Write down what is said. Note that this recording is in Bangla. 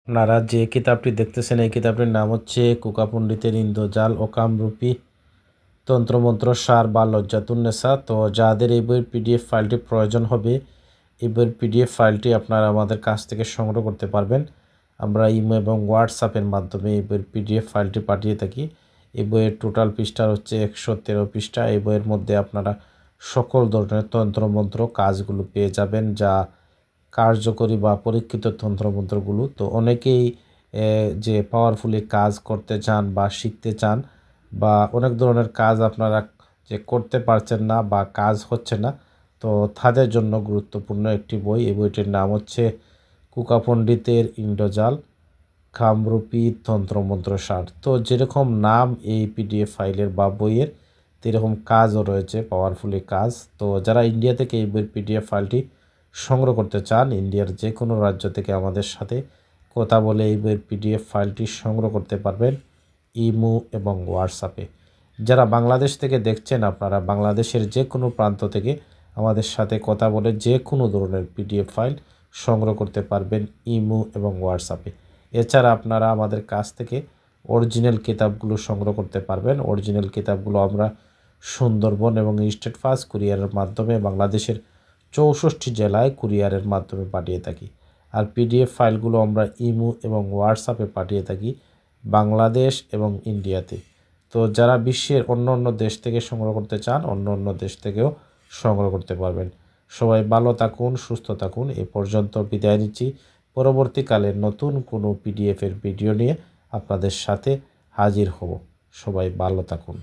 আপনারা যে কিতাবটি দেখতেছেন এই কিতাবটির নাম হচ্ছে কুকা পণ্ডিতের ইন্দ্রজাল ও কামরূপী তন্ত্রমন্ত্র সার বা লজ্জাতুন্নেসা। তো যাদের এই বইয়ের পিডিএফ ফাইলটি প্রয়োজন হবে, এই বইয়ের পিডিএফ ফাইলটি আপনারা আমাদের কাছ থেকে সংগ্রহ করতে পারবেন। আমরা ইমো এবং হোয়াটসঅ্যাপের মাধ্যমে এই বইয়ের পিডিএফ ফাইলটি পাঠিয়ে থাকি। এই বইয়ের টোটাল পৃষ্ঠা হচ্ছে 113 পৃষ্ঠা। এই বইয়ের মধ্যে আপনারা সকল ধরনের তন্ত্রমন্ত্র কাজগুলো পেয়ে যাবেন, যা কার্যকরী বা পরীক্ষিত তন্ত্রমন্ত্রগুলো। তো অনেকেই যে পাওয়ারফুলি কাজ করতে চান বা শিখতে চান, বা অনেক ধরনের কাজ আপনারা যে করতে পারছেন না বা কাজ হচ্ছে না, তো তাদের জন্য গুরুত্বপূর্ণ একটি বই। এই বইটির নাম হচ্ছে কুকা পণ্ডিতের ইন্দ্রজাল কামরূপী তন্ত্রমন্ত্র সার। তো যেরকম নাম এই পিডিএফ ফাইলের বা বইয়ের, সেরকম কাজও রয়েছে, পাওয়ারফুলি কাজ। তো যারা ইন্ডিয়া থেকে এই বইয়ের পিডিএফ ফাইলটি সংগ্রহ করতে চান, ইন্ডিয়ার যে কোনো রাজ্য থেকে আমাদের সাথে কথা বলে এই বইয়ের পিডিএফ ফাইলটি সংগ্রহ করতে পারবেন ইমো এবং হোয়াটসঅ্যাপে। যারা বাংলাদেশ থেকে দেখছেন, আপনারা বাংলাদেশের যে কোনো প্রান্ত থেকে আমাদের সাথে কথা বলে যে কোনো ধরনের পিডিএফ ফাইল সংগ্রহ করতে পারবেন ইমো এবং হোয়াটসঅ্যাপে। এছাড়া আপনারা আমাদের কাছ থেকে অরিজিনাল কিতাবগুলো সংগ্রহ করতে পারবেন। অরিজিনাল কিতাবগুলো আমরা সুন্দরবন এবং স্টেট ফাস্ট কুরিয়ারের মাধ্যমে বাংলাদেশের 64 জেলায় কুরিয়ারের মাধ্যমে পাঠিয়ে থাকি। আর পিডিএফ ফাইলগুলো আমরা ইমো এবং হোয়াটসঅ্যাপে পাঠিয়ে থাকি বাংলাদেশ এবং ইন্ডিয়াতে। তো যারা বিশ্বের অন্য অন্য দেশ থেকে সংগ্রহ করতে চান, অন্য অন্য দেশ থেকেও সংগ্রহ করতে পারবেন। সবাই ভালো থাকুন, সুস্থ থাকুন। এ পর্যন্ত বিদায় নিচ্ছি। পরবর্তীকালে নতুন কোনো পিডিএফের ভিডিও নিয়ে আপনাদের সাথে হাজির হব। সবাই ভালো থাকুন।